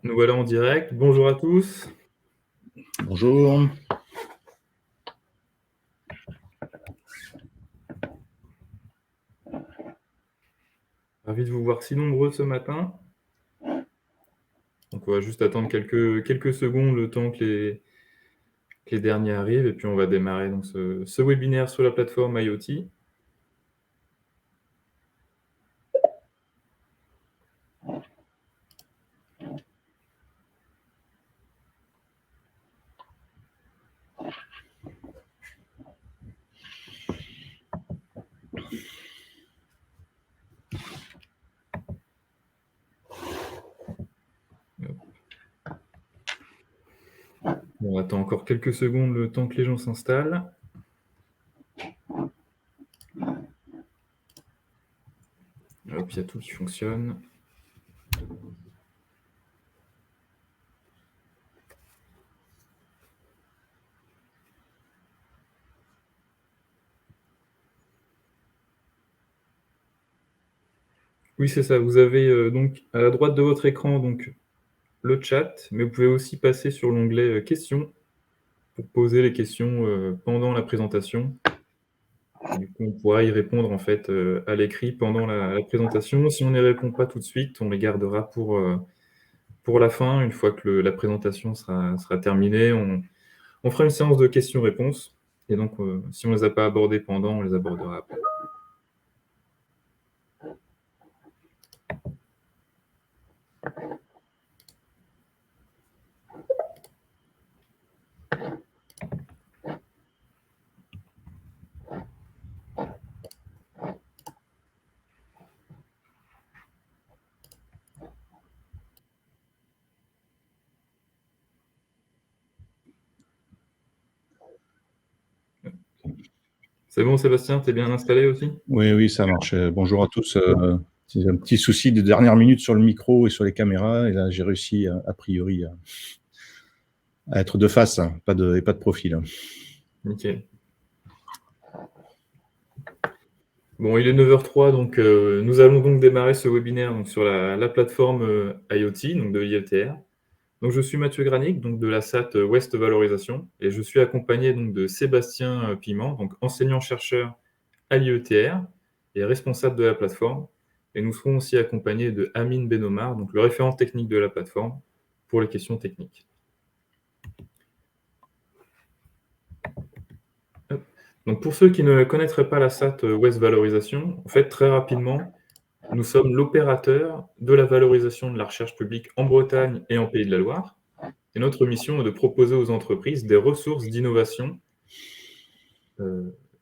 Nous voilà en direct. Bonjour à tous. Bonjour. Ravi de vous voir si nombreux ce matin. Donc on va juste attendre quelques secondes, le temps que les derniers arrivent, et puis on va démarrer donc ce webinaire sur la plateforme IoT. On attend encore quelques secondes, le temps que les gens s'installent. Hop, il y a tout qui fonctionne. Oui, c'est ça. Vous avez donc à la droite de votre écran donc le chat, mais vous pouvez aussi passer sur l'onglet questions pour poser les questions pendant la présentation. Du coup, on pourra y répondre en fait à l'écrit pendant la présentation. Si on n'y répond pas tout de suite, on les gardera pour la fin. Une fois que la présentation sera terminée, on fera une séance de questions-réponses. Et donc, si on ne les a pas abordées pendant, on les abordera après. C'est bon, Sébastien, t'es bien installé aussi? Oui, ça marche. Bonjour à tous. C'est un petit souci de dernière minute sur le micro et sur les caméras. Et là, j'ai réussi, a priori, à être de face, hein, pas de profil. Nickel. Bon, il est 9h03, donc nous allons donc démarrer ce webinaire donc, sur la plateforme IoT, donc de l'IETR. Donc, je suis Mathieu Granic, donc de la SAT West Valorisation, et je suis accompagné donc de Sébastien Piment, donc enseignant-chercheur à l'IETR et responsable de la plateforme. Et nous serons aussi accompagnés de Amine Benomar, donc le référent technique de la plateforme, pour les questions techniques. Donc, pour ceux qui ne connaîtraient pas la SAT West Valorisation, en fait, très rapidement, nous sommes l'opérateur de la valorisation de la recherche publique en Bretagne et en Pays de la Loire. Et notre mission est de proposer aux entreprises des ressources d'innovation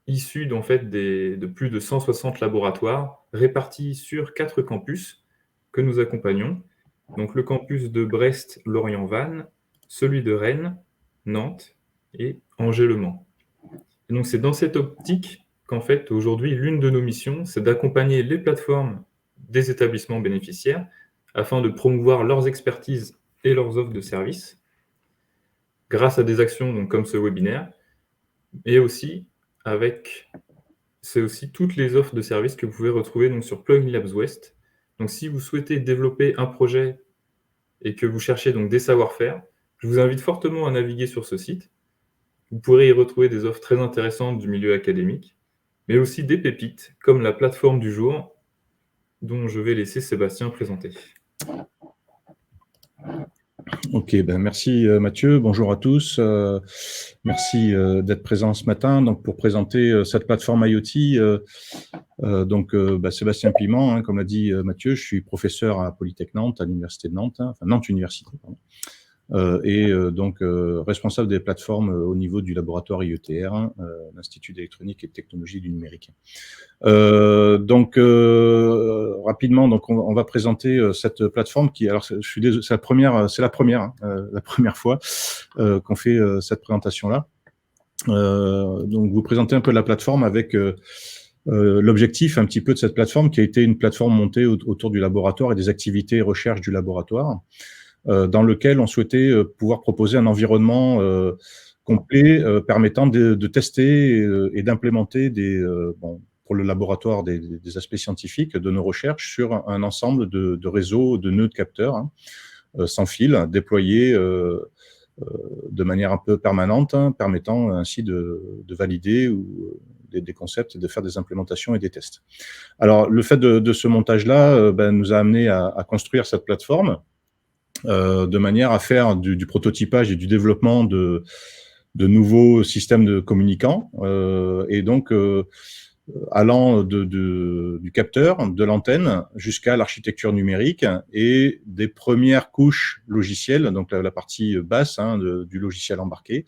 issues en fait, de plus de 160 laboratoires répartis sur 4 campus que nous accompagnons. Donc le campus de Brest-Lorient-Vannes, celui de Rennes, Nantes et Angers-Le Mans. Et donc c'est dans cette optique qu'en fait aujourd'hui l'une de nos missions, c'est d'accompagner les plateformes des établissements bénéficiaires afin de promouvoir leurs expertises et leurs offres de services grâce à des actions donc, comme ce webinaire, et aussi c'est aussi toutes les offres de services que vous pouvez retrouver donc, sur Plugin Labs West. Donc si vous souhaitez développer un projet et que vous cherchez donc des savoir-faire, je vous invite fortement à naviguer sur ce site. Vous pourrez y retrouver des offres très intéressantes du milieu académique, mais aussi des pépites, comme la plateforme du jour, dont je vais laisser Sébastien présenter. Ok, merci Mathieu. Bonjour à tous. Merci d'être présent ce matin. Donc pour présenter cette plateforme IoT, Sébastien Piment, hein, comme l'a dit Mathieu, je suis professeur à Polytech Nantes, à l'université de Nantes, hein, enfin Nantes Université, pardon. Responsable des plateformes au niveau du laboratoire IETR, l'Institut d'électronique et de technologie du numérique. Rapidement, donc on va présenter cette plateforme qui, alors je suis désolé, c'est la première fois qu'on fait cette présentation-là. Donc vous présenter un peu la plateforme avec l'objectif un petit peu de cette plateforme qui a été une plateforme montée autour du laboratoire et des activités et recherche du laboratoire, dans lequel on souhaitait pouvoir proposer un environnement complet permettant de tester et d'implémenter pour le laboratoire des aspects scientifiques de nos recherches sur un ensemble de réseaux, de nœuds de capteurs, hein, sans fil, déployés de manière un peu permanente, permettant ainsi de valider des concepts et de faire des implémentations et des tests. Alors, le fait de ce montage-là nous a amené à construire cette plateforme de manière à faire du prototypage et du développement de nouveaux systèmes de communicants, et donc allant du capteur, de l'antenne, jusqu'à l'architecture numérique et des premières couches logicielles, donc la partie basse du logiciel embarqué,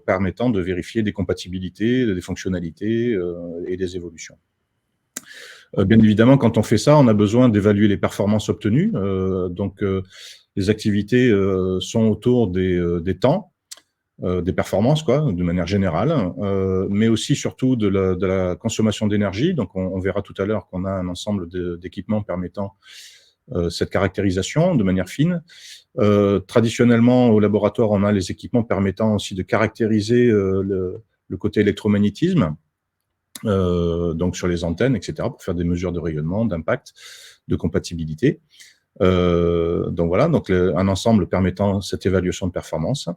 permettant de vérifier des compatibilités, des fonctionnalités et des évolutions. Bien évidemment, quand on fait ça, on a besoin d'évaluer les performances obtenues. Donc, les activités sont autour des temps, des performances, de manière générale, mais aussi surtout de la consommation d'énergie. Donc, on verra tout à l'heure qu'on a un ensemble d'équipements permettant cette caractérisation de manière fine. Traditionnellement, au laboratoire, on a les équipements permettant aussi de caractériser le côté électromagnétisme, donc sur les antennes, etc., pour faire des mesures de rayonnement, d'impact, de compatibilité. Donc voilà, donc un ensemble permettant cette évaluation de performance.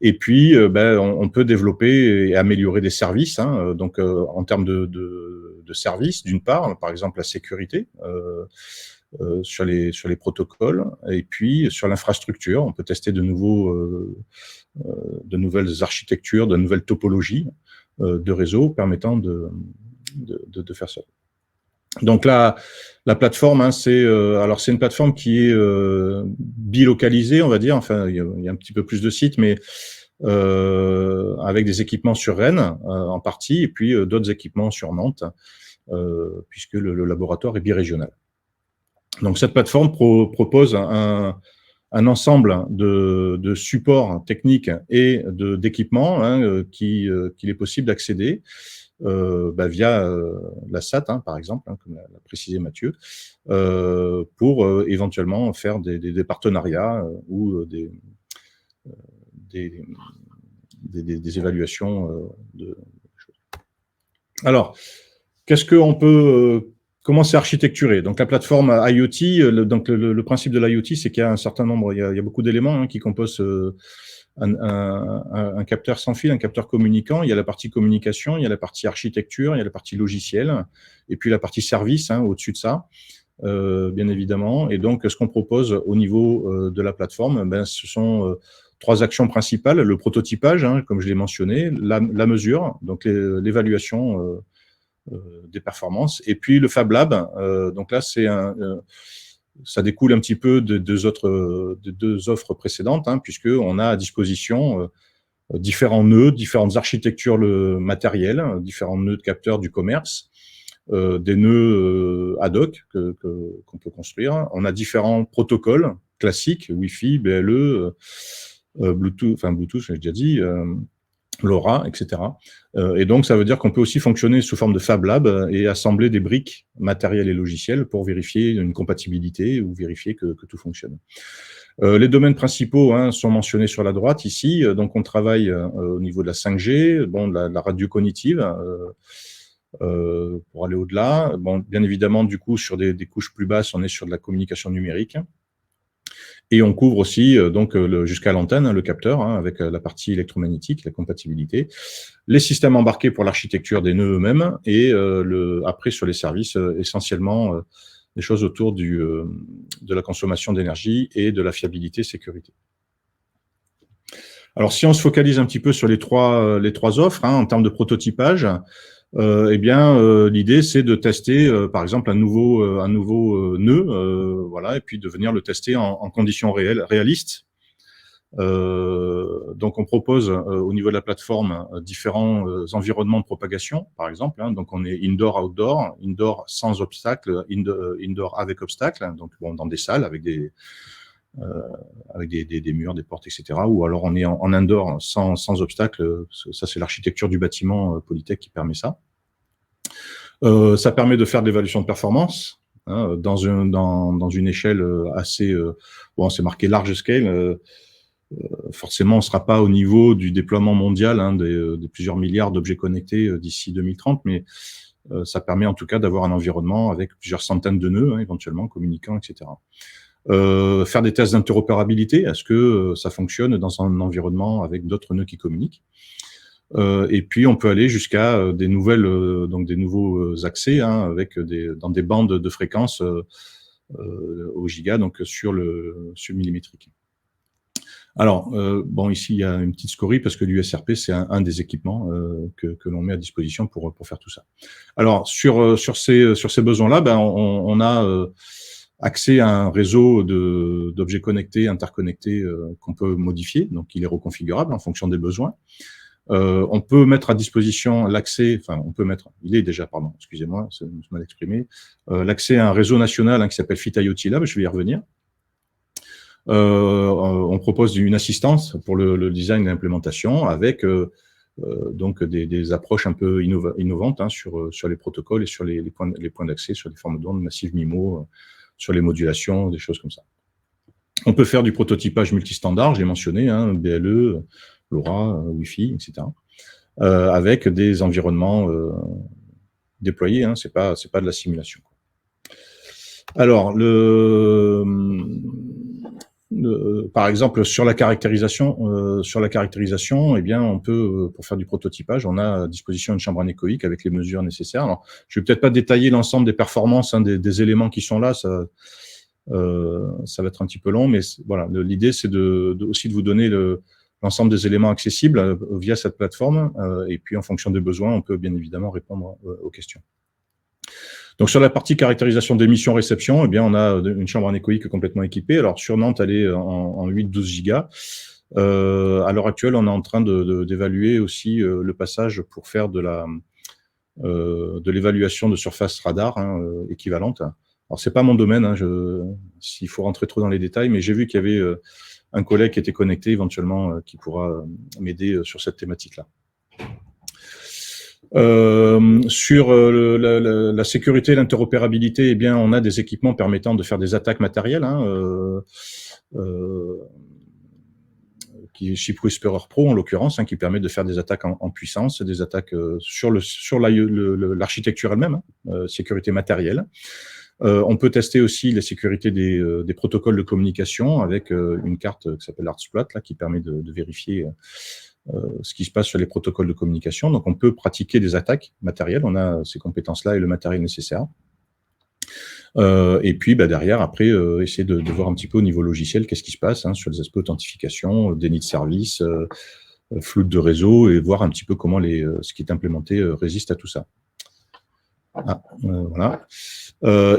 Et puis, on peut développer et améliorer des services, donc en termes de services, d'une part, par exemple la sécurité sur les protocoles, et puis sur l'infrastructure, on peut tester de nouvelles architectures, de nouvelles topologies de réseau permettant de faire ça. Donc la plateforme, c'est une plateforme qui est bilocalisée, on va dire. Enfin, il y a un petit peu plus de sites, mais avec des équipements sur Rennes en partie, et puis d'autres équipements sur Nantes, puisque le laboratoire est birégional. Donc cette plateforme propose un ensemble de supports techniques et d'équipements qu'il est possible d'accéder via la SAT, par exemple, comme l'a précisé Mathieu, pour éventuellement faire des partenariats ou des évaluations de choses. Alors, comment c'est architecturé? Donc la plateforme IoT, donc le principe de l'IoT, c'est qu'il y a un certain nombre, il y a beaucoup d'éléments qui composent un capteur sans fil, un capteur communicant. Il y a la partie communication, il y a la partie architecture, il y a la partie logicielle, et puis la partie service au-dessus de ça, bien évidemment. Et donc, ce qu'on propose au niveau de la plateforme, ce sont 3 actions principales: le prototypage, comme je l'ai mentionné, la mesure, donc l'évaluation des performances, et puis le Fab Lab. Donc là, ça découle un petit peu de deux offres précédentes, puisqu'on a à disposition différents nœuds, différentes architectures matérielles, différents nœuds de capteurs du commerce, des nœuds ad hoc qu'on peut construire. On a différents protocoles classiques, Wi-Fi, BLE, Bluetooth, je l'ai déjà dit, LoRa, etc. Et donc, ça veut dire qu'on peut aussi fonctionner sous forme de Fab Lab et assembler des briques matérielles et logicielles pour vérifier une compatibilité ou vérifier que tout fonctionne. Les domaines principaux sont mentionnés sur la droite ici. Donc, on travaille au niveau de la 5G, de la radio cognitive, pour aller au-delà. Bien évidemment, du coup, sur des couches plus basses, on est sur de la communication numérique. Et on couvre aussi jusqu'à l'antenne, le capteur, avec la partie électromagnétique, la compatibilité, les systèmes embarqués pour l'architecture des nœuds eux-mêmes, et après sur les services, essentiellement des choses autour de la consommation d'énergie et de la fiabilité sécurité. Alors, si on se focalise un petit peu sur les trois offres en termes de prototypage, l'idée, c'est de tester, par exemple, un nouveau nœud, voilà, et puis de venir le tester en conditions réalistes. Donc, on propose au niveau de la plateforme différents environnements de propagation, par exemple. Donc, on est indoor, outdoor sans obstacle, indoor avec obstacle. Donc, dans des salles avec des murs, des portes, etc. Ou alors on est en indoor sans obstacle. Ça, c'est l'architecture du bâtiment Polytech qui permet ça. Ça permet de faire de l'évaluation de performance dans une échelle assez... c'est marqué large scale. Forcément, on ne sera pas au niveau du déploiement mondial des plusieurs milliards d'objets connectés d'ici 2030, mais ça permet en tout cas d'avoir un environnement avec plusieurs centaines de nœuds, éventuellement communicants, etc. faire des tests d'interopérabilité, est-ce que ça fonctionne dans un environnement avec d'autres nœuds qui communiquent. Et puis on peut aller jusqu'à des nouveaux accès avec dans des bandes de fréquences au giga, donc sur le millimétrique. Alors, bon, ici, il y a une petite scorie parce que l'USRP, c'est un des équipements que l'on met à disposition pour faire tout ça. Alors, sur ces besoins-là, on a accès à un réseau d'objets connectés, interconnectés qu'on peut modifier, donc il est reconfigurable en fonction des besoins. On peut mettre à disposition l'accès, il est déjà, pardon, excusez-moi, c'est mal exprimé, l'accès à un réseau national qui s'appelle Fit IoT Lab, je vais y revenir. On propose une assistance pour le design et l'implémentation avec donc des approches un peu innovantes sur les protocoles et sur les points d'accès, sur les formes d'ondes massives MIMO, sur les modulations, des choses comme ça. On peut faire du prototypage multistandard, j'ai mentionné, BLE, LoRa, Wi-Fi, etc. Avec des environnements déployés, c'est pas de la simulation. Alors, par exemple, sur la caractérisation, eh bien, on peut, pour faire du prototypage, on a à disposition une chambre anéchoïque avec les mesures nécessaires. Alors, je vais peut-être pas détailler l'ensemble des performances des éléments qui sont là, ça va être un petit peu long, mais voilà, l'idée c'est aussi de vous donner l'ensemble des éléments accessibles via cette plateforme, et puis en fonction des besoins, on peut bien évidemment répondre aux questions. Donc sur la partie caractérisation d'émission-réception, eh bien on a une chambre anéchoïque complètement équipée. Alors sur Nantes, elle est en 8-12 gigas. À l'heure actuelle, on est en train d'évaluer aussi le passage pour faire de l'évaluation de surface radar équivalente. Alors c'est pas mon domaine, s'il faut rentrer trop dans les détails, mais j'ai vu qu'il y avait un collègue qui était connecté éventuellement qui pourra m'aider sur cette thématique-là. Sur la sécurité et l'interopérabilité, eh bien, on a des équipements permettant de faire des attaques matérielles, qui est Chip Whisperer Pro en l'occurrence, qui permet de faire des attaques en puissance, des attaques sur l'architecture elle-même, sécurité matérielle. On peut tester aussi la sécurité des protocoles de communication avec une carte qui s'appelle ArtSplat, qui permet de vérifier ce qui se passe sur les protocoles de communication. Donc, on peut pratiquer des attaques matérielles. On a ces compétences-là et le matériel nécessaire. Et puis, derrière, après, essayer de voir un petit peu au niveau logiciel qu'est-ce qui se passe sur les aspects authentification, déni de service, floute de réseau, et voir un petit peu comment ce qui est implémenté résiste à tout ça. Voilà.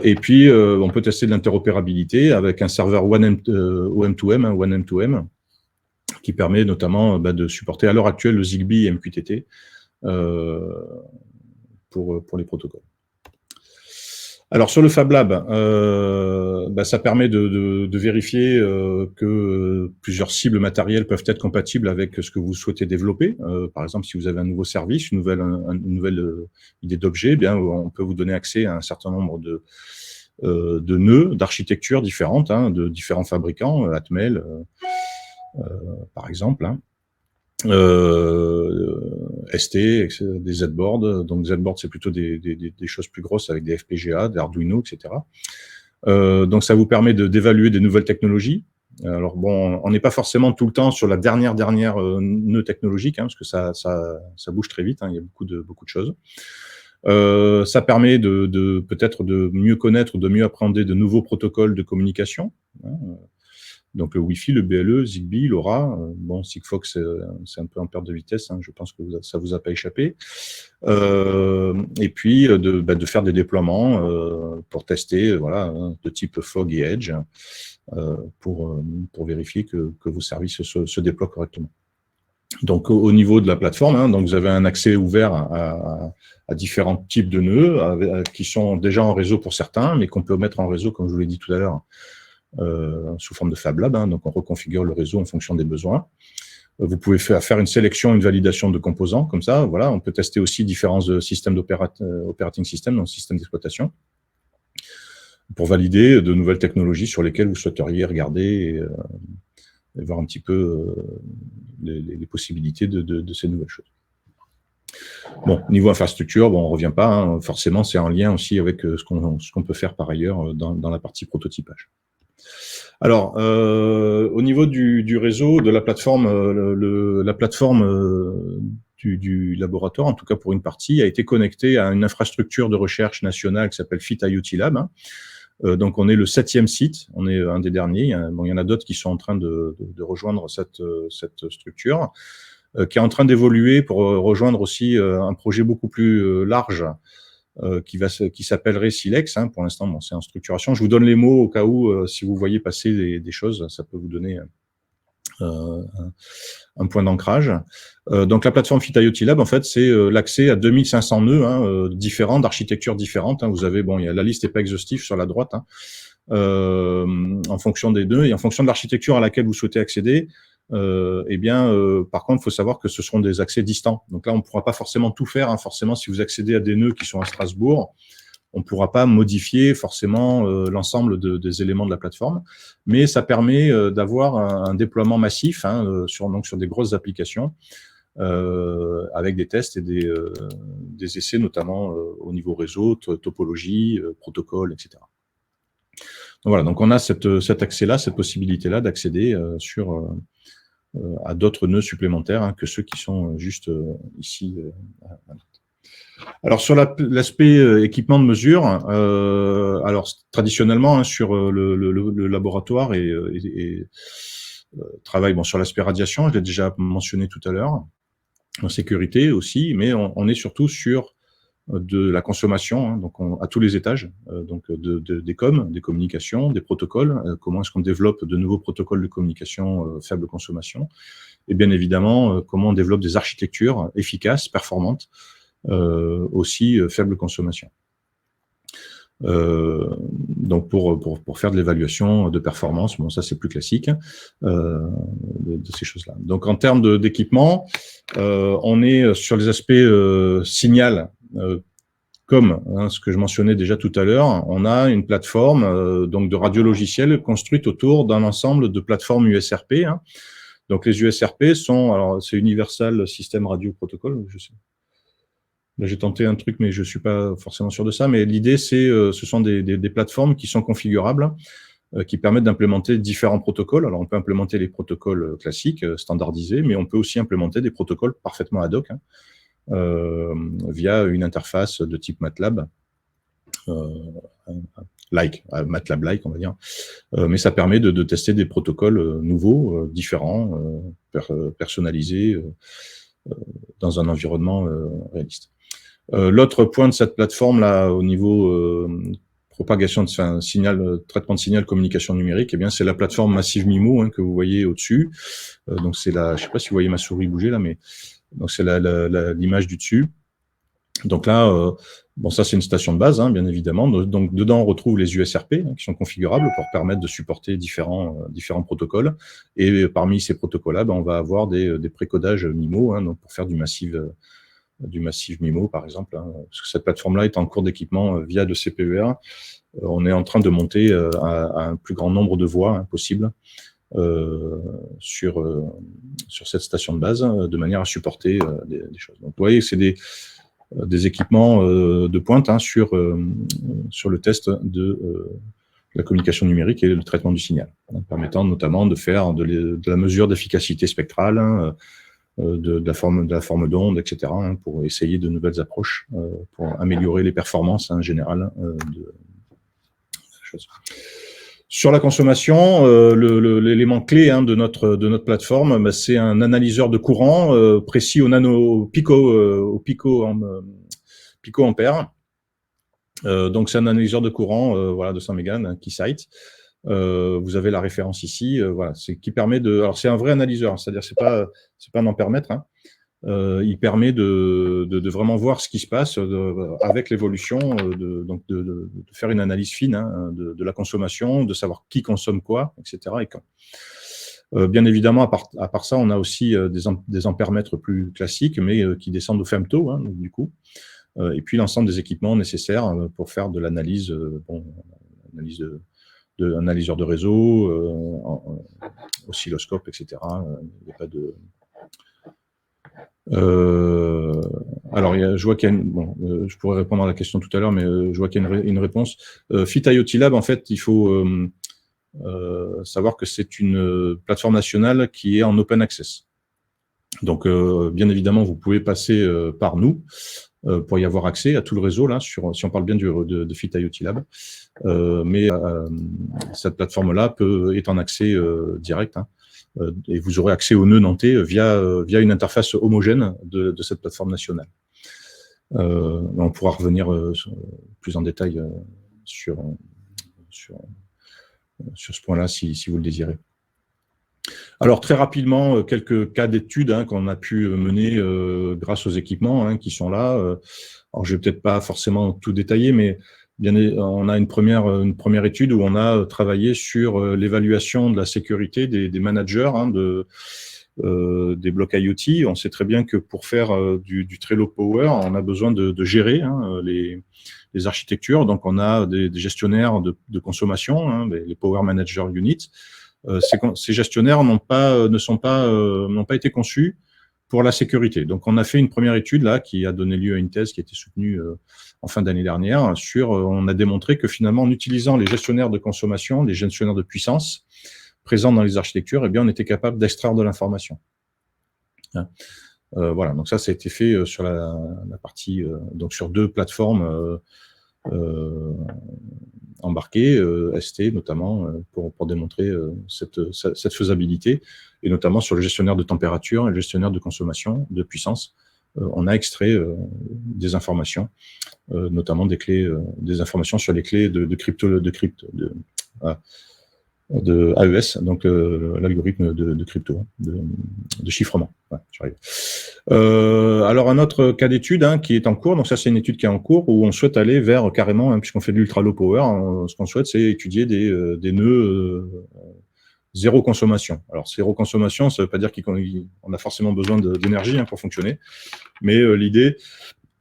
Et puis, on peut tester de l'interopérabilité avec un serveur OM2M, qui permet notamment de supporter à l'heure actuelle le Zigbee et MQTT pour les protocoles. Alors sur le Fab Lab, ça permet de vérifier que plusieurs cibles matérielles peuvent être compatibles avec ce que vous souhaitez développer. Par exemple, si vous avez un nouveau service, une nouvelle idée d'objet, eh bien on peut vous donner accès à un certain nombre de nœuds d'architecture différentes, de différents fabricants, Atmel, par exemple, ST, des Z-boards. Donc Z-board, c'est plutôt des choses plus grosses avec des FPGA, des Arduino, etc. Donc ça vous permet d'évaluer des nouvelles technologies. Alors bon, on n'est pas forcément tout le temps sur la dernière nœud technologique, parce que ça bouge très vite, il y a beaucoup de choses. Ça permet peut-être de mieux connaître, de mieux appréhender de nouveaux protocoles de communication. Donc le Wi-Fi, le BLE, Zigbee, LoRa, Sigfox, c'est un peu en perte de vitesse, je pense que ça vous a pas échappé. Et puis de faire des déploiements pour tester, de type Fog et Edge, pour vérifier que vos services se déploient correctement. Donc au niveau de la plateforme, donc vous avez un accès ouvert à différents types de nœuds qui sont déjà en réseau pour certains, mais qu'on peut mettre en réseau, comme je vous l'ai dit tout à l'heure, sous forme de Fab Lab, donc on reconfigure le réseau en fonction des besoins. Vous pouvez faire une sélection, une validation de composants, comme ça, on peut tester aussi différents systèmes operating system, donc systèmes d'exploitation, pour valider de nouvelles technologies sur lesquelles vous souhaiteriez regarder et voir un petit peu les possibilités de ces nouvelles choses. Bon, niveau infrastructure, on ne revient pas, forcément c'est en lien aussi avec ce qu'on peut faire par ailleurs dans la partie prototypage. Alors, au niveau du réseau, de la plateforme, la plateforme du laboratoire, en tout cas pour une partie, a été connectée à une infrastructure de recherche nationale qui s'appelle Fit IoT Lab. Donc, on est le 7e site, on est un des derniers. Bon, il y en a d'autres qui sont en train de rejoindre cette structure, qui est en train d'évoluer pour rejoindre aussi un projet beaucoup plus large qui s'appellerait Silex. Pour l'instant, bon, c'est en structuration. Je vous donne les mots au cas où, si vous voyez passer des choses, ça peut vous donner un point d'ancrage. Donc, la plateforme Fit IoT Lab, en fait, c'est l'accès à 2500 nœuds différents, d'architectures différentes. Vous avez, bon, la liste n'est pas exhaustive sur la droite, en fonction des nœuds et en fonction de l'architecture à laquelle vous souhaitez accéder. Par contre, il faut savoir que ce seront des accès distants. Donc là, on ne pourra pas forcément tout faire. Forcément, si vous accédez à des nœuds qui sont à Strasbourg, on ne pourra pas modifier forcément l'ensemble des éléments de la plateforme, mais ça permet d'avoir un déploiement massif sur des grosses applications avec des tests et des essais, notamment au niveau réseau, topologie, protocole, etc. Donc voilà, donc on a cet accès-là, cette possibilité-là d'accéder à d'autres nœuds supplémentaires que ceux qui sont juste ici. Alors sur l'aspect équipement de mesure, alors traditionnellement sur le laboratoire et travaille sur l'aspect radiation, je l'ai déjà mentionné tout à l'heure, en sécurité aussi, mais on est surtout sur de la consommation, donc à tous les étages, donc des communications, des protocoles, comment est-ce qu'on développe de nouveaux protocoles de communication faible consommation, et bien évidemment comment on développe des architectures efficaces, performantes, aussi faible consommation. Donc pour faire de l'évaluation de performance, bon ça c'est plus classique de ces choses-là. Donc en termes d'équipement, on est sur les aspects signal, comme ce que je mentionnais déjà tout à l'heure. On a une plateforme donc de radiologiciels construite autour d'un ensemble de plateformes USRP. Donc les USRP sont, alors c'est Universal System Radio Protocol, je sais. Là, j'ai tenté un truc, mais je suis pas forcément sûr de ça. Mais l'idée, ce sont des plateformes qui sont configurables, qui permettent d'implémenter différents protocoles. Alors, on peut implémenter les protocoles classiques, standardisés, mais on peut aussi implémenter des protocoles parfaitement ad hoc, via une interface de type MATLAB, MATLAB-like, on va dire. Mais ça permet de tester des protocoles nouveaux, différents, personnalisés, dans un environnement réaliste. L'autre point de cette plateforme-là, au niveau propagation de signal, traitement de signal, communication numérique, eh bien, c'est la plateforme Massive MIMO que vous voyez au-dessus. Donc, c'est je sais pas si vous voyez ma souris bouger là, mais donc c'est l'image du dessus. Donc là, bon, ça c'est une station de base, bien évidemment. Donc dedans, on retrouve les USRP qui sont configurables pour permettre de supporter différents protocoles. Et parmi ces protocoles-là, on va avoir des précodages MIMO, donc pour faire du massive MIMO, par exemple, parce que cette plateforme-là est en cours d'équipement via de CPER. On est en train de monter à un plus grand nombre de voies possible sur cette station de base, de manière à supporter des choses. Donc, vous voyez, c'est des équipements de pointe sur le test de la communication numérique et le traitement du signal, permettant notamment de faire de la mesure d'efficacité spectrale, de la forme d'onde, etc., pour essayer de nouvelles approches, pour améliorer les performances générales de la chose. Sur la consommation, l'élément clé de notre plateforme, c'est un analyseur de courant précis au picoampère. Donc c'est un analyseur de courant, voilà, de 100 mégas, Keysight. Vous avez la référence ici, voilà, c'est qui permet de. Alors c'est un vrai analyseur, c'est-à-dire c'est pas un ampèremètre. Il permet de vraiment voir ce qui se passe avec l'évolution, donc de faire une analyse fine de la consommation, de savoir qui consomme quoi, etc. et quand. Bien évidemment, à part ça, on a aussi des ampèremètres plus classiques, mais qui descendent au femto, donc, du coup. Et puis l'ensemble des équipements nécessaires pour faire de l'analyse, analyse de analyseur de réseau, oscilloscope, etc. Il n'y a pas de. Alors, je vois qu'il y a je pourrais répondre à la question tout à l'heure, mais je vois qu'il y a une réponse. Fit IoT Lab, en fait, il faut savoir que c'est une plateforme nationale qui est en open access. Donc, bien évidemment, vous pouvez passer par nous pour y avoir accès à tout le réseau, là, si on parle bien de Fit IoT Lab. Mais cette plateforme-là est en accès direct, hein, et vous aurez accès au nœud nantais via une interface homogène de cette plateforme nationale. On pourra revenir plus en détail sur ce point-là si vous le désirez. Alors, très rapidement, quelques cas d'études qu'on a pu mener grâce aux équipements qui sont là. Alors, je vais peut-être pas forcément tout détailler, mais on a une première étude où on a travaillé sur l'évaluation de la sécurité des managers des blocs IoT. On sait très bien que pour faire du très low power, on a besoin de gérer les architectures. Donc, on a des gestionnaires de consommation, les Power Manager Units. Ces gestionnaires n'ont pas été conçus pour la sécurité. Donc, on a fait une première étude là qui a donné lieu à une thèse qui a été soutenue en fin d'année dernière. On a démontré que finalement, en utilisant les gestionnaires de consommation, les gestionnaires de puissance présents dans les architectures, eh bien, on était capable d'extraire de l'information. Voilà. Donc ça a été fait sur la partie donc sur 2 plateformes embarquées, ST notamment, pour démontrer cette faisabilité, et notamment sur le gestionnaire de température et le gestionnaire de consommation de puissance. On a extrait des informations, notamment des informations sur les clés de AES, donc l'algorithme de crypto, de chiffrement. Ouais, j'arrive. Alors un autre cas d'étude qui est en cours, donc ça c'est une étude qui est en cours où on souhaite aller vers carrément, puisqu'on fait de l'ultra low power, ce qu'on souhaite c'est étudier des nœuds zéro consommation. Alors zéro consommation, ça veut pas dire qu'on a forcément besoin d'énergie pour fonctionner, mais l'idée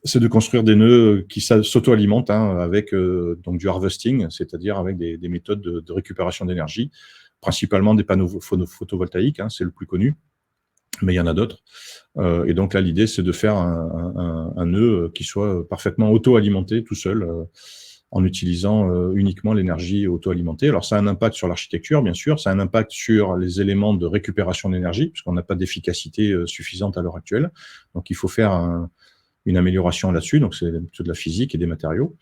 c'est de construire des nœuds qui s'auto-alimentent avec donc du harvesting, c'est-à-dire avec des méthodes de récupération d'énergie, principalement des panneaux photovoltaïques, c'est le plus connu, mais il y en a d'autres. Et donc là, l'idée, c'est de faire un nœud qui soit parfaitement auto-alimenté tout seul, en utilisant uniquement l'énergie auto-alimentée. Alors, ça a un impact sur l'architecture, bien sûr, ça a un impact sur les éléments de récupération d'énergie, puisqu'on n'a pas d'efficacité suffisante à l'heure actuelle. Donc, il faut faire une amélioration là-dessus, donc c'est plutôt de la physique et des matériaux,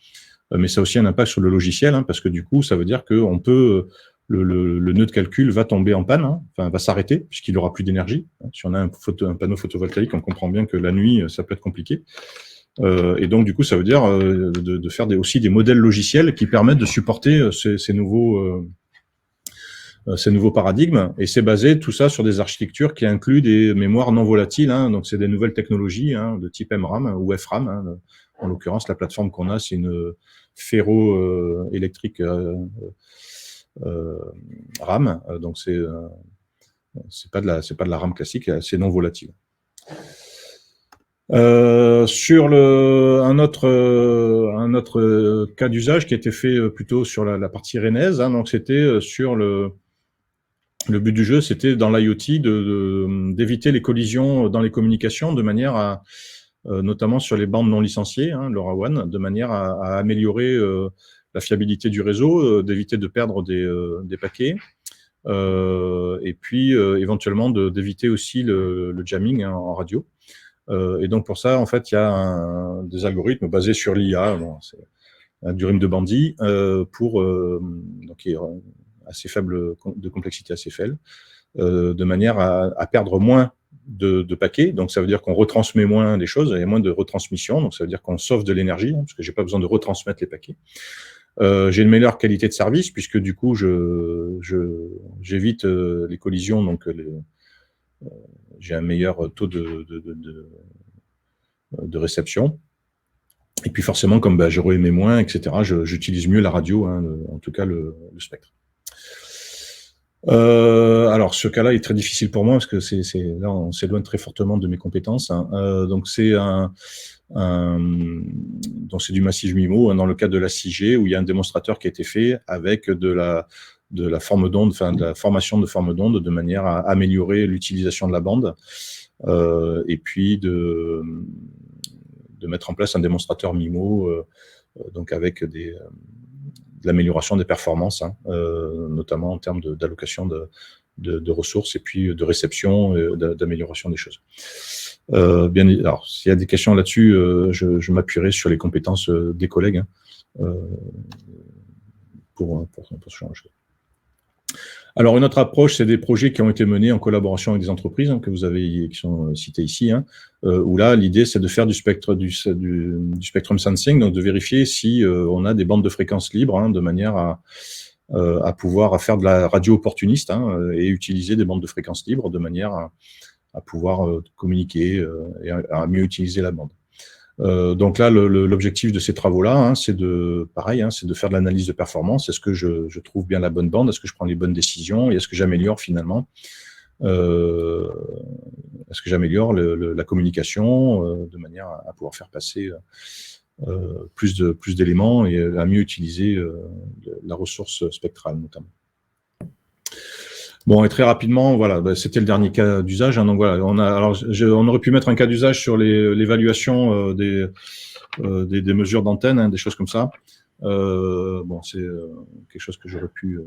mais ça a aussi un impact sur le logiciel, parce que du coup, ça veut dire qu'on peut, le nœud de calcul va tomber en panne, va s'arrêter, puisqu'il n'aura plus d'énergie. Si on a un panneau photovoltaïque, on comprend bien que la nuit, ça peut être compliqué. Et donc, du coup, ça veut dire de faire aussi des modèles logiciels qui permettent de supporter ces nouveaux paradigmes, et c'est basé tout ça sur des architectures qui incluent des mémoires non volatiles, donc c'est des nouvelles technologies de type MRAM ou FRAM. En l'occurrence, la plateforme qu'on a, c'est une ferro-électrique RAM, donc c'est pas de la RAM classique, c'est non volatile. Sur un autre cas d'usage qui a été fait plutôt sur la partie rennaise, donc c'était sur le but du jeu, c'était dans l'IoT d'éviter les collisions dans les communications de manière à, notamment sur les bandes non licenciées, LoRaWAN, de manière à améliorer la fiabilité du réseau, d'éviter de perdre des paquets, et puis éventuellement d'éviter aussi le jamming en radio. Et donc pour ça, en fait, il y a des algorithmes basés sur l'IA, c'est du RIM de Bandy, donc qui est assez faible, de complexité assez faible, de manière à perdre moins de paquets. Donc ça veut dire qu'on retransmet moins les choses, il y a moins de retransmission, donc ça veut dire qu'on sauve de l'énergie, parce que j'ai pas besoin de retransmettre les paquets. J'ai une meilleure qualité de service, puisque du coup j'évite les collisions, donc j'ai un meilleur taux de réception. Et puis forcément, comme je réémets moins, etc., j'utilise mieux la radio, en tout cas le spectre. Alors ce cas-là est très difficile pour moi, parce que là on s'éloigne très fortement de mes compétences. Donc c'est du massif MIMO, dans le cadre de la 6G, où il y a un démonstrateur qui a été fait avec de la forme d'onde, de la formation de forme d'onde, de manière à améliorer l'utilisation de la bande, et puis de mettre en place un démonstrateur MIMO, donc avec des l'amélioration des performances, hein, notamment en termes d'allocation de ressources et puis de réception, d'amélioration des choses. Alors, s'il y a des questions là-dessus, je m'appuierai sur les compétences des collègues, hein, pour changer. Alors, une autre approche, c'est des projets qui ont été menés en collaboration avec des entreprises, hein, qui sont citées ici, hein, où là, l'idée, c'est de faire du spectrum sensing, donc de vérifier si on a des bandes de fréquences libres, hein, de manière à pouvoir faire de la radio opportuniste, hein, et utiliser des bandes de fréquences libres de manière à pouvoir communiquer et à mieux utiliser la bande. Donc là, l'objectif de ces travaux-là, hein, c'est de faire de l'analyse de performance. Est-ce que je trouve bien la bonne bande? Est-ce que je prends les bonnes décisions? Et est-ce que j'améliore finalement la communication de manière à pouvoir faire passer plus d'éléments et à mieux utiliser la ressource spectrale notamment. Bon, et très rapidement, voilà, c'était le dernier cas d'usage, hein, donc voilà, on aurait pu mettre un cas d'usage sur l'évaluation des mesures d'antenne, hein, des choses comme ça. Bon, c'est quelque chose que j'aurais pu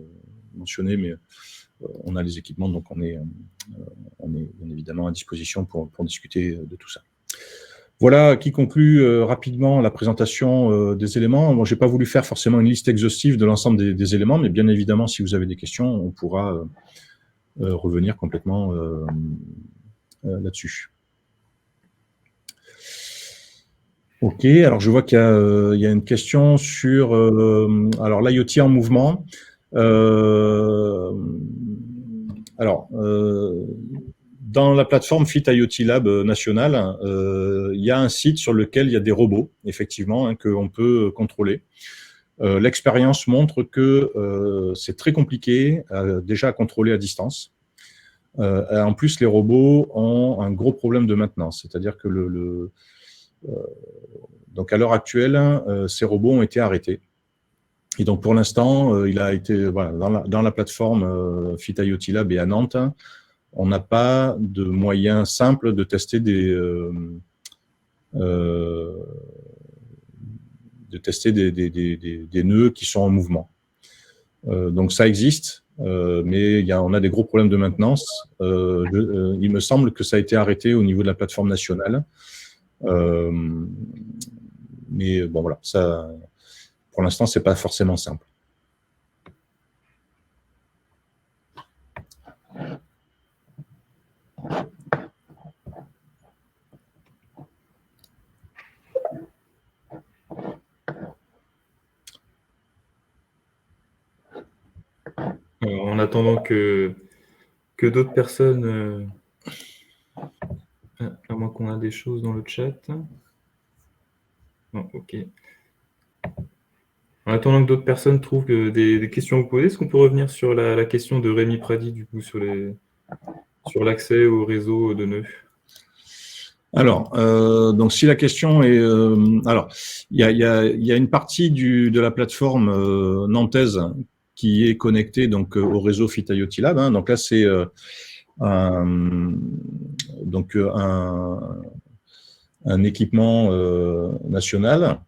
mentionner, mais on a les équipements, donc on est bien évidemment à disposition pour discuter de tout ça. Voilà qui conclut rapidement la présentation des éléments. Bon, j'ai pas voulu faire forcément une liste exhaustive de l'ensemble des éléments, mais bien évidemment, si vous avez des questions, on pourra revenir complètement là-dessus. Ok, alors je vois qu'il y a une question sur alors l'IoT en mouvement. Dans la plateforme Fit IoT Lab nationale, il y a un site sur lequel il y a des robots, effectivement, hein, qu'on peut contrôler. L'expérience montre que c'est très compliqué déjà à contrôler à distance. En plus, les robots ont un gros problème de maintenance, c'est-à-dire que donc à l'heure actuelle, ces robots ont été arrêtés. Et donc pour l'instant, il a été dans la plateforme Fit IoT Lab et à Nantes, on n'a pas de moyen simple de tester des nœuds qui sont en mouvement. Donc ça existe, mais on a des gros problèmes de maintenance. Il me semble que ça a été arrêté au niveau de la plateforme nationale. Mais bon, voilà, ça, pour l'instant, c'est pas forcément simple. En attendant que d'autres personnes, à moins qu'on a des choses dans le chat. Non, ok. En attendant que d'autres personnes trouvent des questions à vous poser, est-ce qu'on peut revenir sur la question de Rémi Prady, du coup, sur l'accès au réseau de nœuds? Alors, donc si la question est, alors il y a une partie de la plateforme nantaise qui est connectée donc au réseau Fit IoT Lab. Hein, donc là c'est un équipement national.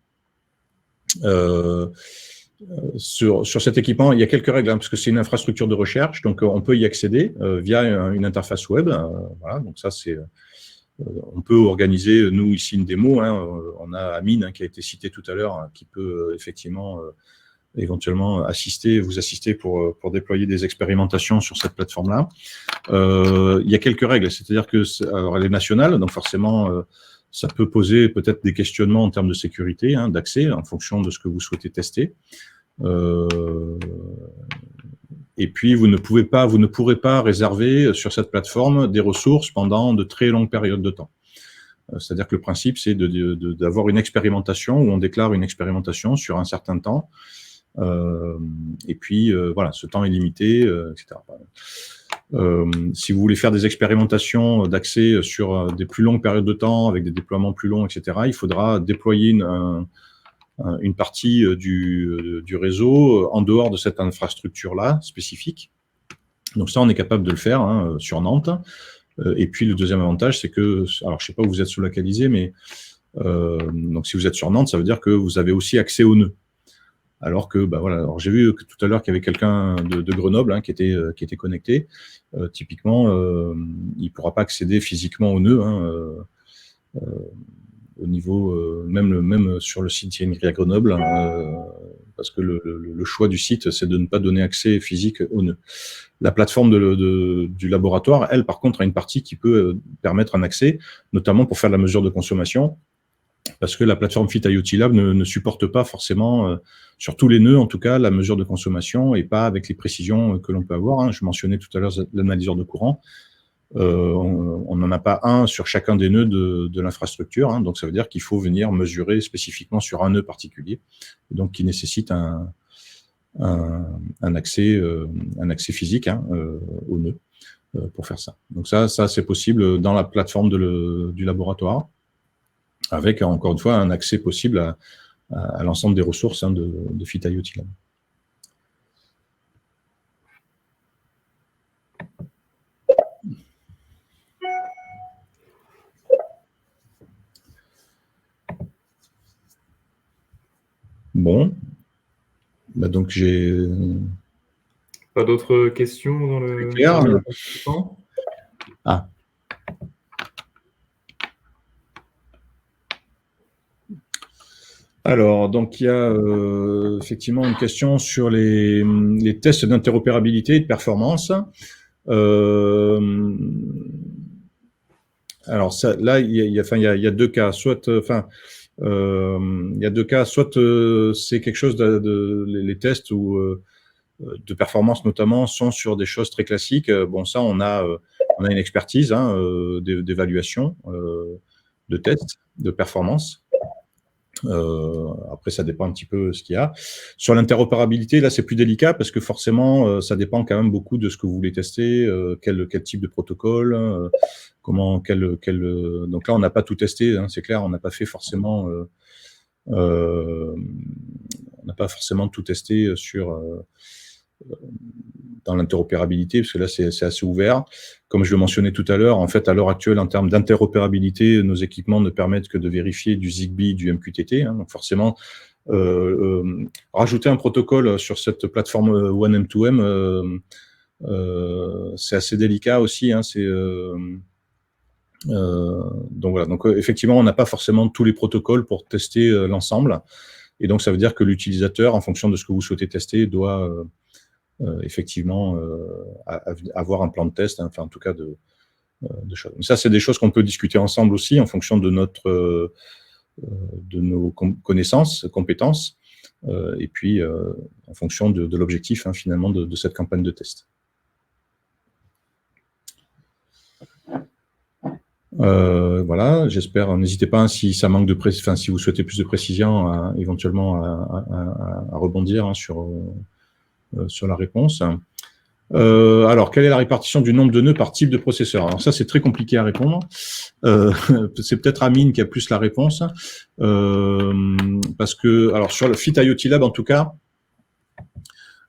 Sur cet équipement, il y a quelques règles, hein, parce que c'est une infrastructure de recherche, donc on peut y accéder via une interface web. Voilà, donc ça c'est on peut organiser, nous, ici, une démo. Hein, on a Amine, hein, qui a été cité tout à l'heure, hein, qui peut effectivement, éventuellement, vous assister pour déployer des expérimentations sur cette plateforme-là. Il y a quelques règles, c'est-à-dire que alors, elle est nationale, donc forcément, ça peut poser peut-être des questionnements en termes de sécurité, hein, d'accès, en fonction de ce que vous souhaitez tester. Et puis, vous ne pourrez pas réserver sur cette plateforme des ressources pendant de très longues périodes de temps. C'est-à-dire que le principe, c'est d'avoir une expérimentation où on déclare une expérimentation sur un certain temps. Et puis, voilà, ce temps est limité, etc. Si vous voulez faire des expérimentations d'accès sur des plus longues périodes de temps, avec des déploiements plus longs, etc., il faudra déployer une partie du réseau en dehors de cette infrastructure-là spécifique. Donc ça, on est capable de le faire, hein, sur Nantes. Et puis le deuxième avantage, c'est que, alors je sais pas où vous êtes sous-localisé, mais donc si vous êtes sur Nantes, ça veut dire que vous avez aussi accès aux nœuds. Alors que, voilà, alors j'ai vu que tout à l'heure qu'il y avait quelqu'un de Grenoble qui était connecté. Typiquement, il ne pourra pas accéder physiquement au nœud. Au niveau, même sur le site INRI à Grenoble, parce que le choix du site, c'est de ne pas donner accès physique au nœud. La plateforme du laboratoire, elle, par contre, a une partie qui peut permettre un accès, notamment pour faire la mesure de consommation, parce que la plateforme Fit IoT Lab ne supporte pas forcément, sur tous les nœuds en tout cas, la mesure de consommation et pas avec les précisions que l'on peut avoir. Je mentionnais tout à l'heure l'analyseur de courant. On n'en a pas un sur chacun des nœuds de l'infrastructure, donc ça veut dire qu'il faut venir mesurer spécifiquement sur un nœud particulier, donc qui nécessite un accès physique au nœud pour faire ça. Donc ça c'est possible dans la plateforme du laboratoire, avec encore une fois un accès possible à l'ensemble des ressources de Fit IoT Lab. Bon, donc j'ai... Pas d'autres questions dans le participant ? Ah. Alors, donc il y a effectivement une question sur les tests d'interopérabilité et de performance. Alors ça, là, il y a deux cas. Soit, il y a deux cas. Soit c'est quelque chose les tests de performance notamment sont sur des choses très classiques. Bon, ça, on a une expertise d'évaluation de tests de performance. Après, ça dépend un petit peu ce qu'il y a. Sur l'interopérabilité, là, c'est plus délicat parce que forcément, ça dépend quand même beaucoup de ce que vous voulez tester, quel type de protocole, donc là, on n'a pas tout testé, c'est clair, on n'a pas fait forcément, on n'a pas forcément tout testé dans l'interopérabilité, parce que là, c'est assez ouvert. Comme je le mentionnais tout à l'heure, en fait, à l'heure actuelle, en termes d'interopérabilité, nos équipements ne permettent que de vérifier du Zigbee, du MQTT. Donc forcément, rajouter un protocole sur cette plateforme 1M2M, c'est assez délicat aussi. Donc voilà. Donc effectivement, on n'a pas forcément tous les protocoles pour tester l'ensemble. Et donc, ça veut dire que l'utilisateur, en fonction de ce que vous souhaitez tester, doit effectivement avoir un plan de test, en tout cas de choses. Mais ça, c'est des choses qu'on peut discuter ensemble aussi en fonction de nos connaissances, compétences, et puis en fonction de l'objectif finalement de cette campagne de test. Voilà, j'espère. N'hésitez pas si ça manque si vous souhaitez plus de précision, éventuellement à rebondir sur la réponse. Alors, quelle est la répartition du nombre de nœuds par type de processeur? Alors ça, c'est très compliqué à répondre. C'est peut-être Amine qui a plus la réponse, parce que, alors sur le Fit IoT Lab en tout cas,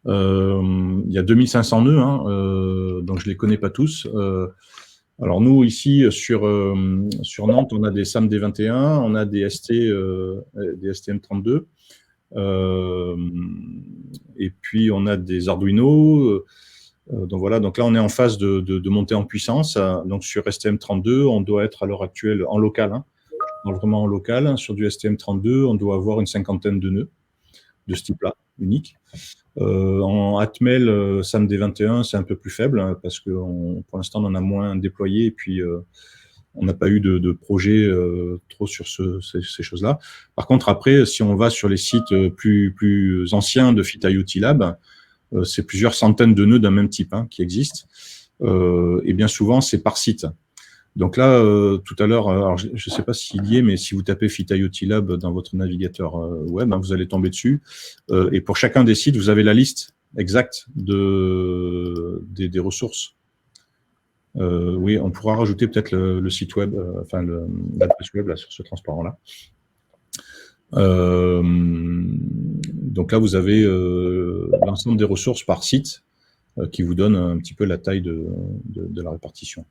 il y a 2500 nœuds, donc je les connais pas tous. Alors nous ici sur Nantes, on a des SAM-D21, on a des STM32, et puis on a des Arduino. Donc voilà, donc là on est en phase de montée en puissance. Donc sur STM32, on doit être à l'heure actuelle en local, vraiment en local. Sur du STM32, on doit avoir une 50aine de nœuds de ce type-là, unique. En Atmel, SAM-D21, c'est un peu plus faible parce que pour l'instant on en a moins déployé et puis on n'a pas eu de projet trop sur ces choses-là. Par contre, après, si on va sur les sites plus anciens de Fit IoT Lab, c'est plusieurs centaines de nœuds d'un même type qui existent. Et bien souvent, c'est par site. Donc là, tout à l'heure, alors je ne sais pas s'il y est, mais si vous tapez Fit IoT Lab dans votre navigateur web, vous allez tomber dessus. Et pour chacun des sites, vous avez la liste exacte des ressources. Oui, on pourra rajouter peut-être le site web, l'adresse web là, sur ce transparent-là. Donc là, vous avez l'ensemble des ressources par site qui vous donne un petit peu la taille de la répartition.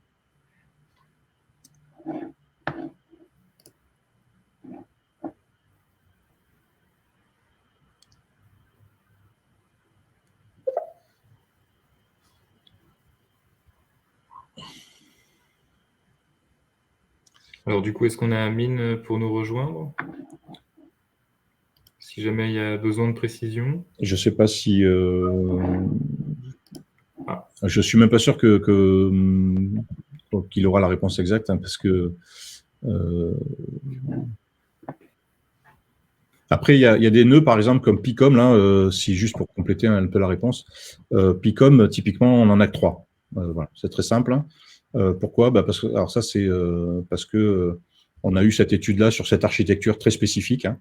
Alors du coup, est-ce qu'on a Amine pour nous rejoindre? Si jamais il y a besoin de précision. Je ne sais pas si... Ah. Je suis même pas sûr qu'il aura la réponse exacte, hein, parce que... Après, il y a des nœuds, par exemple, comme Picom, là, si juste pour compléter un peu la réponse. Picom, typiquement, on en a que 3. Voilà, c'est très simple. Hein. Pourquoi? Parce que, alors ça, c'est parce que on a eu cette étude-là sur cette architecture très spécifique. Hein.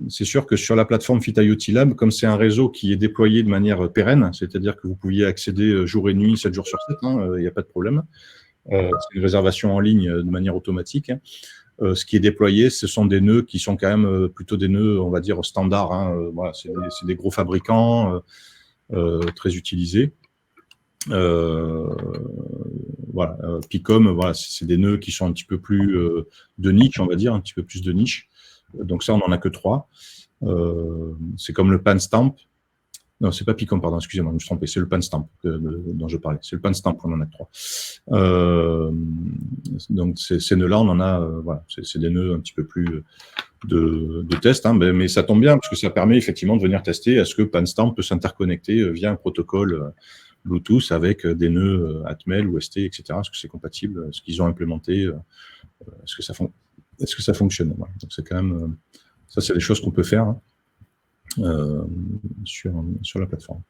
C'est sûr que sur la plateforme Fit IoT Lab, comme c'est un réseau qui est déployé de manière pérenne, c'est-à-dire que vous pouviez accéder jour et nuit, 7 jours sur 7, il n'y a pas de problème. C'est une réservation en ligne de manière automatique. Hein. Ce qui est déployé, ce sont des nœuds qui sont quand même plutôt des nœuds, on va dire, standards. Hein. Voilà, c'est des gros fabricants très utilisés. Voilà, Picom, voilà, c'est des nœuds qui sont un petit peu plus de niche, on va dire, un petit peu plus de niche. Donc ça, on n'en a que 3. C'est comme le PanStamp. Non, c'est pas Picom, pardon, excusez-moi, je me suis trompé. C'est le PanStamp dont je parlais. C'est le PanStamp qu'on en a que 3. Donc ces nœuds-là, on en a, voilà, c'est des nœuds un petit peu plus de test, hein, mais ça tombe bien parce que ça permet effectivement de venir tester est-ce que PanStamp peut s'interconnecter via un protocole Bluetooth avec des nœuds Atmel ou ST, etc. Est-ce que c'est compatible? Est-ce qu'ils ont implémenté? Est-ce que ça fonctionne? Voilà. Donc c'est quand même, ça c'est des choses qu'on peut faire hein, sur la plateforme.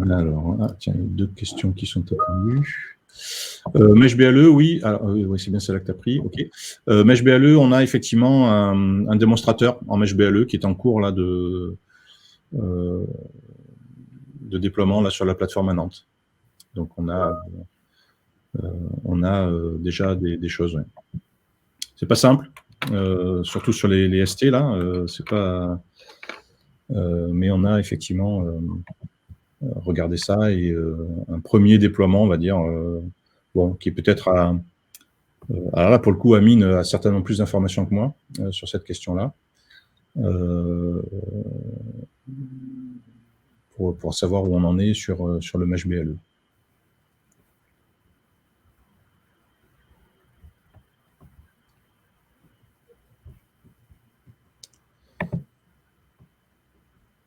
Alors, tiens, il y a 2 questions qui sont apparues. Mesh BLE, oui. Alors, oui, c'est bien celle-là que tu as pris. OK. Mesh BLE, on a effectivement un démonstrateur en Mesh BLE qui est en cours là, de déploiement là, sur la plateforme à Nantes. Donc, on a déjà des choses. Ouais. C'est pas simple, surtout sur les ST, là. C'est pas, mais on a effectivement regardé ça et un premier déploiement, on va dire, bon, qui est peut-être à... alors là, pour le coup, Amine a certainement plus d'informations que moi sur cette question-là. Pour savoir où on en est sur le Mesh BLE.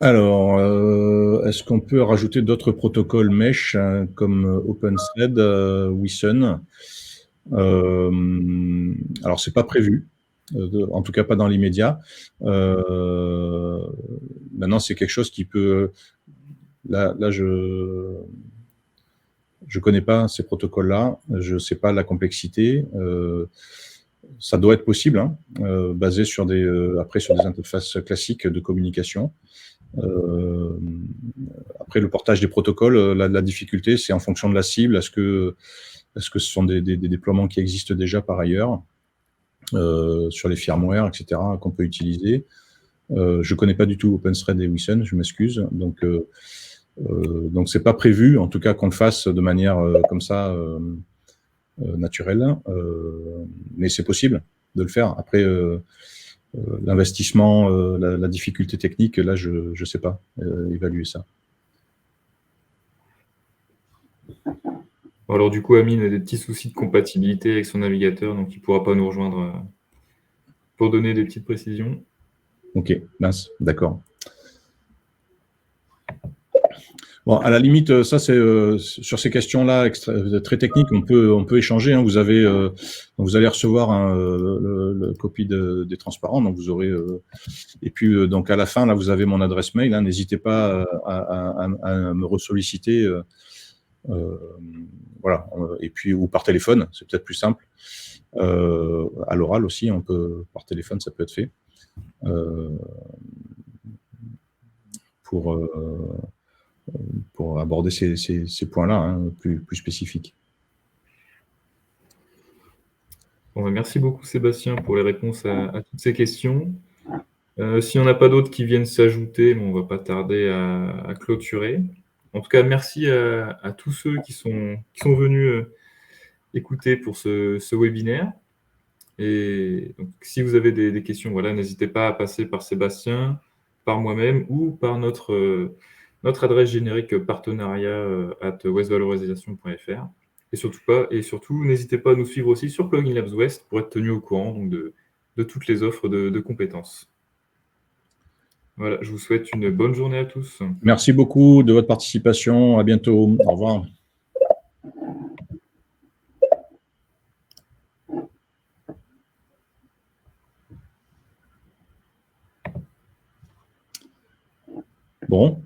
Alors, est-ce qu'on peut rajouter d'autres protocoles Mesh hein, comme OpenThread, WISUN? Alors, c'est pas prévu, en tout cas pas dans l'immédiat. Maintenant, c'est quelque chose qui peut... Là, je connais pas ces protocoles-là, je sais pas la complexité. Ça doit être possible, hein, basé sur après sur des interfaces classiques de communication. Après, le portage des protocoles, la difficulté, c'est en fonction de la cible. Est-ce que ce sont des déploiements qui existent déjà par ailleurs sur les firmware, etc., qu'on peut utiliser? Je connais pas du tout OpenThread et WISUN, je m'excuse. Donc, c'est pas prévu, en tout cas, qu'on le fasse de manière comme ça naturelle, mais c'est possible de le faire. Après, l'investissement, la difficulté technique, là, je sais pas évaluer ça. Alors du coup, Amine a des petits soucis de compatibilité avec son navigateur, donc il ne pourra pas nous rejoindre pour donner des petites précisions. Ok, mince, d'accord. Bon, à la limite, ça c'est sur ces questions-là très techniques, on peut échanger. Hein. Vous allez recevoir le copie des transparents, donc vous aurez. Et puis donc à la fin, là, vous avez mon adresse mail. Hein. N'hésitez pas à me ressolliciter. Voilà. Et puis ou par téléphone, c'est peut-être plus simple. À l'oral aussi, on peut par téléphone, ça peut être fait. Pour aborder ces points-là, hein, plus spécifiques. Bon, merci beaucoup Sébastien pour les réponses à toutes ces questions. S'il n'y en a pas d'autres qui viennent s'ajouter, on ne va pas tarder à clôturer. En tout cas, merci à tous ceux qui sont venus écouter pour ce webinaire. Et donc, si vous avez des questions, voilà, n'hésitez pas à passer par Sébastien, par moi-même ou par notre notre adresse générique partenariat@westvalorisation.fr. Et surtout, n'hésitez pas à nous suivre aussi sur Plugin Labs West pour être tenu au courant donc, de toutes les offres de compétences. Voilà, je vous souhaite une bonne journée à tous. Merci beaucoup de votre participation. À bientôt. Au revoir. Bon.